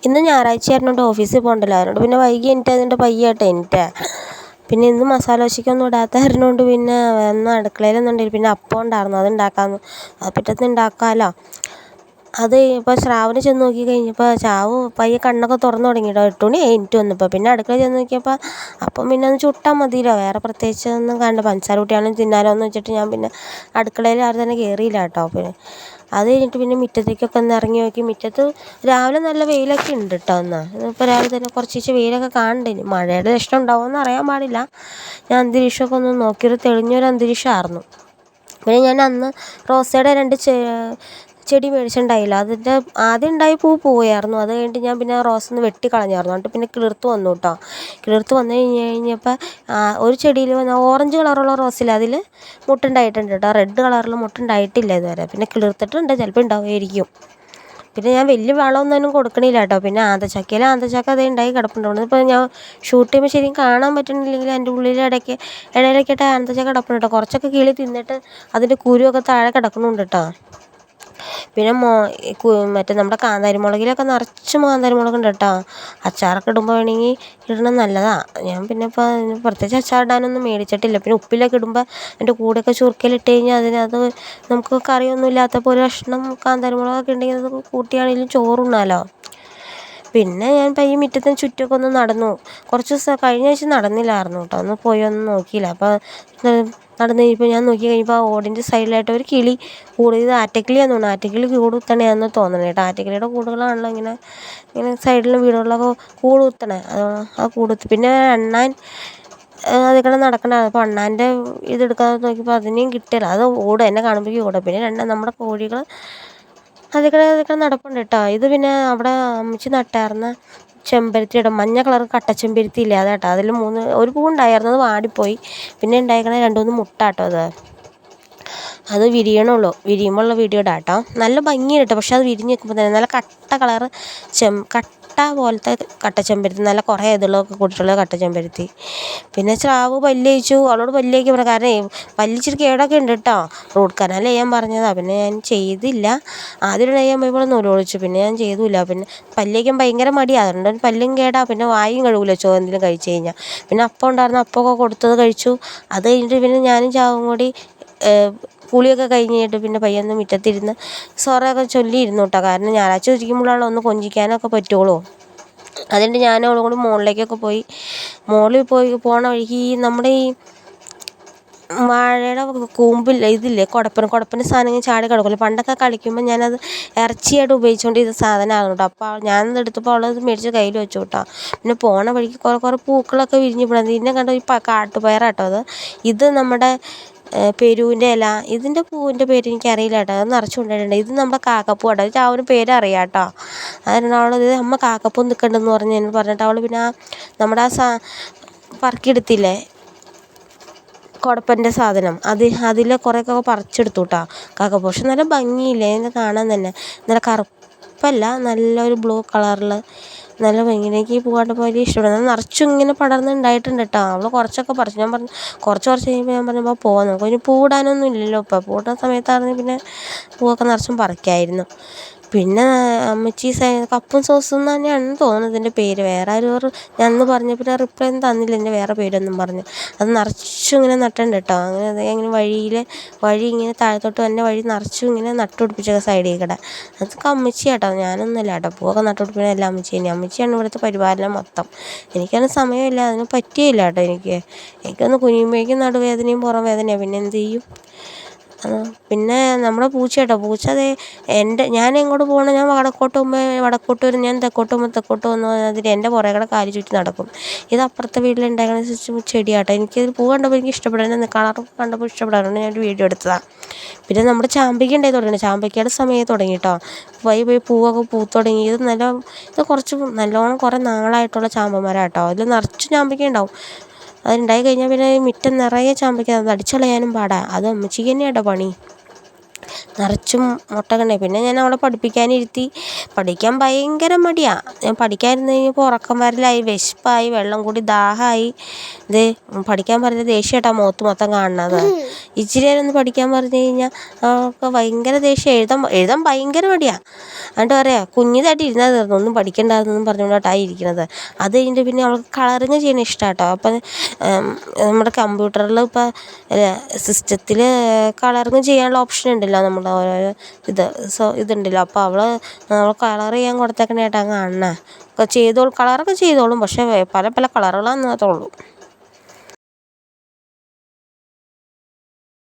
ഇന്ന് ഞായറാഴ്ച ആയിരുന്നോണ്ട് ഓഫീസിൽ പോകണ്ടല്ലോ, അതുകൊണ്ട് പിന്നെ വൈകി അതിൻ്റെ പയ്യായിട്ട് എനിക്ക് പിന്നെ ഇന്ന് മസാല ദോശയ്ക്കൊന്നും ഇടാത്ത കാരണമുണ്ട്. പിന്നെ ഒന്ന് അടുക്കളയിലൊന്നുണ്ടെങ്കിൽ പിന്നെ അപ്പം ഉണ്ടായിരുന്നു, അത് ഉണ്ടാക്കാമെന്ന്. അത് പിറ്റേന്ന് ഉണ്ടാക്കാമല്ലോ. അത് ഇപ്പോൾ ശ്രാവണ ചെന്ന് നോക്കി കഴിഞ്ഞപ്പോൾ ചാവ് പയ്യെ കണ്ണൊക്കെ തുറന്നു തുടങ്ങിയിട്ടോ. 8 മണി എനിക്ക് വന്നപ്പോൾ പിന്നെ അടുക്കള ചെന്ന് നോക്കിയപ്പോൾ അപ്പം പിന്നെ ഒന്ന് ചുട്ടാൽ മതിയല്ലോ, വേറെ പ്രത്യേകിച്ച് ഒന്നും കണ്ട. പഞ്ചസാര കുട്ടിയാണെങ്കിൽ തിന്നാലോ എന്ന് വെച്ചിട്ട് ഞാൻ പിന്നെ അടുക്കളയിൽ ആരും തന്നെ കയറിയില്ല കേട്ടോ. പിന്നെ അത് കഴിഞ്ഞിട്ട് പിന്നെ മുറ്റത്തേക്കൊക്കെ ഒന്ന് ഇറങ്ങി നോക്കി. മുറ്റത്ത് രാവിലെ നല്ല വെയിലൊക്കെ ഉണ്ട് കേട്ടോ. ഇപ്പോൾ രാവിലെ തന്നെ കുറച്ച് വെയിലൊക്കെ കാണുന്നുണ്ട്. മഴയുടെ ലക്ഷണം ഉണ്ടാവുമെന്ന് അറിയാൻ പാടില്ല. ഞാൻ അന്തരീക്ഷമൊക്കെ ഒന്ന് നോക്കിയൊരു തെളിഞ്ഞൊരു അന്തരീക്ഷമായിരുന്നു. പിന്നെ ഞാൻ അന്ന് റോസയുടെ 2 ചെടി മേടിച്ചിട്ടുണ്ടായില്ല. അതിൻ്റെ ആദ്യം ഉണ്ടായി പൂ പോയായിരുന്നു. അത് കഴിഞ്ഞിട്ട് ഞാൻ പിന്നെ റോസ് ഒന്ന് വെട്ടിക്കളഞ്ഞായിരുന്നു. എന്നിട്ട് പിന്നെ കിളിർത്ത് വന്നു കേട്ടോ. കിളിർത്ത് വന്നു കഴിഞ്ഞപ്പോൾ ഒരു ചെടിയിൽ ഓറഞ്ച് കളറുള്ള റോസിൽ അതിൽ മുട്ടുണ്ടായിട്ടുണ്ട് കേട്ടോ. റെഡ് കളറിൽ മുട്ടുണ്ടായിട്ടില്ല ഇതുവരെ. പിന്നെ കിളിർത്തിട്ടുണ്ട്, ചിലപ്പോൾ ഉണ്ടാവുമായിരിക്കും. പിന്നെ ഞാൻ വലിയ വളമൊന്നും കൊടുക്കണില്ല കേട്ടോ. പിന്നെ ആന്തച്ചക്ക അതേ ഉണ്ടായി കിടപ്പുണ്ട്. ഇപ്പോൾ ഞാൻ ഷൂട്ട് ചെയ്യുമ്പോൾ ശരിക്കും കാണാൻ പറ്റുന്നില്ലെങ്കിൽ എൻ്റെ ഉള്ളിൽ ഇടയിലൊക്കെ ആന്തച്ചക്ക കിടപ്പുണ്ട് കേട്ടോ. കുറച്ചൊക്കെ കിളി തിന്നിട്ട് അതിൻ്റെ കുരുവൊക്കെ താഴെ കിടക്കണുണ്ട് കേട്ടോ. പിന്നെ മറ്റേ നമ്മുടെ കാന്താരി മുളകിലൊക്കെ നിറച്ചും കാന്താരി മുളകുണ്ട് കേട്ടോ. അച്ചാറൊക്കെ ഇടുമ്പോൾ വേണമെങ്കിൽ ഇടണം, നല്ലതാണ്. ഞാൻ പിന്നെ ഇപ്പോൾ പ്രത്യേകിച്ച് അച്ചാറിടാനൊന്നും മേടിച്ചിട്ടില്ല. പിന്നെ ഉപ്പിലൊക്കെ ഇടുമ്പോൾ അതിൻ്റെ കൂടെയൊക്കെ ചുരുക്കലിട്ട് കഴിഞ്ഞാൽ അതിനകത്ത് നമുക്ക് കറിയൊന്നും ഇല്ലാത്തപ്പോൾ ഒരു കഷ്ണം കാന്താരി മുളകൊക്കെ ഉണ്ടെങ്കിൽ അത് കൂട്ടിയാണെങ്കിലും ചോറുണ്ണാമല്ലോ. പിന്നെ ഞാൻ പയ്യെ മുറ്റത്തിന് ചുറ്റുമൊക്കെ ഒന്ന് നടന്നു. കുറച്ച് ദിവസം കഴിഞ്ഞ ആഴ്ച നടന്നില്ലായിരുന്നു കേട്ടോ. ഒന്ന് പോയി ഒന്നും നോക്കിയില്ല. അപ്പോൾ നടന്നു കഴിഞ്ഞപ്പോൾ ഞാൻ നോക്കി കഴിഞ്ഞപ്പോൾ ആ ഓടിൻ്റെ സൈഡിലായിട്ട് ഒരു കിളി ഇത് ആറ്റക്കിളിയാന്ന് തോന്നുന്നു. ആറ്റക്കിളി കൂട് കുത്തണയാണെന്ന് തോന്നണേ കേട്ടോ. ആറ്റക്കിളിയുടെ കൂടുകളാണല്ലോ ഇങ്ങനെ സൈഡിലും വീടുകളിലൊക്കെ കൂട് കുത്തണേ. ആ കൂടുത്ത് പിന്നെ അണ്ണാൻ അതിൽ നടക്കണ്ടായിരുന്നു. അപ്പോൾ അണ്ണാൻ്റെ ഇതെടുക്കാതെ നോക്കിയപ്പോൾ അതിനെയും കിട്ടില്ല. അത് എന്നെ കാണുമ്പോഴേക്കും ഓടും. പിന്നെ നമ്മുടെ കോഴികൾ അതിൽ നടപ്പുണ്ട് കേട്ടോ. ഇത് പിന്നെ അവിടെ അമ്മച്ചി നട്ടായിരുന്ന ചെമ്പരത്തിയുടെ മഞ്ഞ കളർ കട്ടച്ചെമ്പരത്തി ഇല്ലേ, അതാട്ടോ. അതിൽ ഒരു പൂ ഉണ്ടായിരുന്നു, അത് വാടിപ്പോയി. പിന്നെ ഉണ്ടായിരിക്കണ 2-3 മുട്ട കേട്ടോ. അത് വിരിയുമ്പോഴുള്ള വീഡിയോ ഇടാം കേട്ടോ. നല്ല ഭംഗിയാണ് കേട്ടോ. പക്ഷെ അത് വിരിഞ്ഞ് നിൽക്കുമ്പോൾ തന്നെ നല്ല കട്ട കളറ് കട്ട പോലത്തെ കട്ടച്ചെമ്പരത്തി, നല്ല കുറേ ഇതുള്ളതൊക്കെ കൂട്ടിയിട്ടുള്ള കട്ടച്ചെമ്പരത്തി. പിന്നെ സ്രാവ് പല്ലിച്ചു, അവളോട് പല്ലിയേക്ക് പറഞ്ഞു. കാരണം പല്ലിച്ചിട്ട് കേടൊക്കെ ഉണ്ട് കേട്ടോ. റൂട്ട് കനാൽ ചെയ്യാൻ പറഞ്ഞതാണ്. പിന്നെ ഞാൻ ചെയ്തില്ല. ആദ്യം ചെയ്യാൻ പോയപ്പോൾ നൂലൊളിച്ചു. പിന്നെ ഞാൻ ചെയ്തില്ല. പിന്നെ പല്ലിയേക്കാൻ ഭയങ്കര മടിയാണ്. അതുകൊണ്ട് പല്ലും കേടാ. പിന്നെ വായും കഴുകില്ല എന്തെങ്കിലും കഴിച്ച് കഴിഞ്ഞാൽ. പിന്നെ അപ്പം ഉണ്ടായിരുന്നു, അപ്പമൊക്കെ കൊടുത്തത് കഴിച്ചു. അത് കഴിഞ്ഞിട്ട് പിന്നെ ഞാനും ചാവും കൂടി കുളിയൊക്കെ കഴിഞ്ഞിട്ട് പിന്നെ പയ്യൊന്ന് മുറ്റത്തിരുന്ന് സൊറയൊക്കെ ചൊല്ലിയിരുന്നു കേട്ടോ. കാരണം ഞായറാഴ്ച ഇരിക്കുമ്പോഴാണല്ലോ ഒന്ന് കൊഞ്ചിക്കാനൊക്കെ പറ്റുള്ളൂ. അതുകൊണ്ട് ഞാൻ അവളും കൂടി മുകളിലേക്കൊക്കെ പോയി. മുകളിൽ പോണ വഴിക്ക് നമ്മുടെ ഈ വാഴയുടെ കൂമ്പില്ല ഇതില്ലേ, കുടപ്പന് സാധനം ചാടി കിടക്കുമല്ലോ. പണ്ടൊക്കെ കളിക്കുമ്പോൾ ഞാനത് ഇറച്ചിയായിട്ട് ഉപയോഗിച്ചുകൊണ്ടിരുന്ന സാധനമാണ് കേട്ടോ. അപ്പോൾ ഞാനത് എടുത്തപ്പോൾ അവളത് മേടിച്ച് കയ്യിൽ വെച്ചു കേട്ടോ. പിന്നെ പോണ വഴിക്ക് കുറേ പൂക്കളൊക്കെ വിരിഞ്ഞപ്പോഴാണ് ഇതിനെ കണ്ട ഈ കാട്ടുപയറാട്ടോ. ഇത് നമ്മുടെ പെരുവിൻ്റെ ഇല. ഇതിൻ്റെ പൂവിൻ്റെ പേര് എനിക്കറിയില്ല കേട്ടോ. അത് നിറച്ചുകൊണ്ടിട്ടുണ്ട്. ഇത് നമ്മുടെ കാക്കപ്പൂ കേട്ടോ. ഇത് ആ ഒരു പേരറിയാം കേട്ടോ. അതിനാണ് അവൾ ഇത് അമ്മ കാക്കപ്പൂ നിൽക്കണ്ടെന്ന് പറഞ്ഞിട്ട് അവൾ പിന്നെ നമ്മുടെ പറക്കിയെടുത്തില്ലേ കുടപ്പൻ്റെ സാധനം, അതിൽ കുറേയൊക്കെ പറിച്ചെടുത്തു കേട്ടോ കാക്കപ്പൂ. പക്ഷെ നല്ല ഭംഗിയില്ലേ അതിനെ കാണാൻ തന്നെ. നല്ല കറുപ്പല്ല, നല്ലൊരു ബ്ലൂ കളറിൽ നല്ല ഭംഗി. എനിക്ക് ഈ പൂവാട്ടപ്പോൾ വലിയ ഇഷ്ടപ്പെടുന്നത്. നിറച്ചും ഇങ്ങനെ പടർന്നുണ്ടായിട്ടുണ്ട് കേട്ടോ. അവൾ കുറച്ചൊക്കെ പറിച്ചു. ഞാൻ പറഞ്ഞു കുറച്ച് കഴിയുമ്പോൾ ഞാൻ പറഞ്ഞപ്പോൾ പോകാൻ നോക്കും. ഇനി പൂവിടാനൊന്നും ഇല്ലല്ലോ ഇപ്പോൾ. പൂവിടുന്ന സമയത്താണെങ്കിൽ പിന്നെ പൂവൊക്കെ നിറച്ചും പറിക്കായിരുന്നു. പിന്നെ അമ്മച്ചി കപ്പും സോസും തന്നെയാണെന്ന് തോന്നുന്നത് ഇതിൻ്റെ പേര്. വേറെ ആരും ഞാൻ അന്ന് പറഞ്ഞപ്പോൾ പിന്നെ റിപ്ലൈ ഒന്നും തന്നില്ല എൻ്റെ വേറെ പേരൊന്നും പറഞ്ഞു. അത് നിറച്ചും ഇങ്ങനെ നട്ടുണ്ട് കേട്ടോ. അങ്ങനെ വഴി ഇങ്ങനെ താഴത്തോട്ട് തന്നെ വഴി നിറച്ചും ഇങ്ങനെ നട്ടുപിടിപ്പിച്ചൊക്കെ സൈഡിൽ കൂടെ. അതൊക്കെ അമ്മച്ചി കേട്ടോ, ഞാനൊന്നുമില്ല കേട്ടോ. പൂവൊക്കെ നട്ടുപിടിപ്പിക്കുന്ന എല്ലാം അമ്മച്ചിയാണ് ഇവിടുത്തെ പരിപാലനം മൊത്തം. എനിക്കതിന് സമയമില്ല, അതിന് പറ്റിയില്ല കേട്ടോ. എനിക്കൊന്ന് കുനിയുമ്പോഴേക്കും നടുവേദനയും പുറം വേദനയാണ്. പിന്നെ എന്ത് ചെയ്യും. പിന്നെ നമ്മുടെ പൂച്ച കേട്ടോ. പൂച്ച ഞാൻ എങ്ങോട്ട് പോകണം, ഞാൻ വടക്കോട്ട് പോകുമ്പോൾ വടക്കോട്ട് വരും, ഞാൻ തെക്കോട്ട് പോകുമ്പോൾ തെക്കോട്ട് വന്നു അതിന് എൻ്റെ പുറകെ കാല് ചുറ്റി നടക്കും. ഇത് അപ്പുറത്തെ വീട്ടിലുണ്ടാക്കുന്ന ചെടിയാട്ടോ. എനിക്കത് പൂ കണ്ടപ്പോൾ എനിക്ക് ഇഷ്ടപ്പെടാൻ കളർ കണ്ടപ്പോൾ ഇഷ്ടപ്പെടാറുണ്ട്. ഞാനൊരു വീഡിയോ എടുത്തതാണ്. പിന്നെ നമ്മുടെ ചാമ്പയ്ക്ക ഉണ്ടായി തുടങ്ങി. ചാമ്പയ്ക്കയുടെ സമയം തുടങ്ങി കേട്ടോ. പോയി പൂവൊക്കെ പൂത്ത് തുടങ്ങി. ഇത് കുറച്ച് നല്ലോണം കുറേ നാളായിട്ടുള്ള ചാമ്പന്മാരാണ് കേട്ടോ. അതിൽ നിറച്ച് ചാമ്പയ്ക്ക ഉണ്ടാവും. അതുണ്ടായി കഴിഞ്ഞാൽ പിന്നെ മുറ്റം നിറയെ ചാമ്പയ്ക്ക, അത് അടിച്ചുകളയാനും പാടാ. അത് അമ്മച്ചിക്ക് തന്നെയാട്ടോ പണി. നിറച്ചും മുട്ട. പിന്നെ ഞാൻ അവളെ പഠിപ്പിക്കാനിരുത്തി. പഠിക്കാൻ ഭയങ്കര മടിയാണ്. ഞാൻ പഠിക്കാനിരുന്ന് കഴിഞ്ഞപ്പോൾ ഉറക്കം വരലായി, വിശപ്പായി, വെള്ളം കൂടി ദാഹമായി. ഇത് പഠിക്കാൻ പറഞ്ഞ ദേഷ്യമായിട്ടാ മുഖത്ത് മൊത്തം കാണുന്നത്. ഇച്ചിരി നേരം ഒന്ന് പഠിക്കാൻ പറഞ്ഞു കഴിഞ്ഞാൽ അവൾക്ക് ഭയങ്കര ദേഷ്യം. എഴുതാൻ ഭയങ്കര മടിയാണ്. എന്നിട്ട് പറയാം കുഞ്ഞിതായിട്ട് ഇരുന്നാൽ തീർന്നു, ഒന്നും പഠിക്കണ്ടായെന്നൊന്നും പറഞ്ഞുകൊണ്ടായി ഇരിക്കുന്നത്. അത് കഴിഞ്ഞിട്ട് പിന്നെ അവൾക്ക് കളറിങ് ചെയ്യണ ഇഷ്ടമാണ് കേട്ടോ. അപ്പം നമ്മുടെ കമ്പ്യൂട്ടറിൽ ഇപ്പം സിസ്റ്റത്തിൽ കളറിങ് ചെയ്യാനുള്ള ഓപ്ഷൻ ഉണ്ടല്ലോ, നമ്മുടെ ഓരോരോ ഇതുണ്ടല്ലോ. അപ്പോൾ അവൾ കളർ ചെയ്യാൻ കൊടുത്തേക്കണേട്ടാ കാണണേ. കളറൊക്കെ ചെയ്തോളും, പക്ഷേ പല പല കളറുകളാണെന്ന് മാത്രമേ ഉള്ളൂ.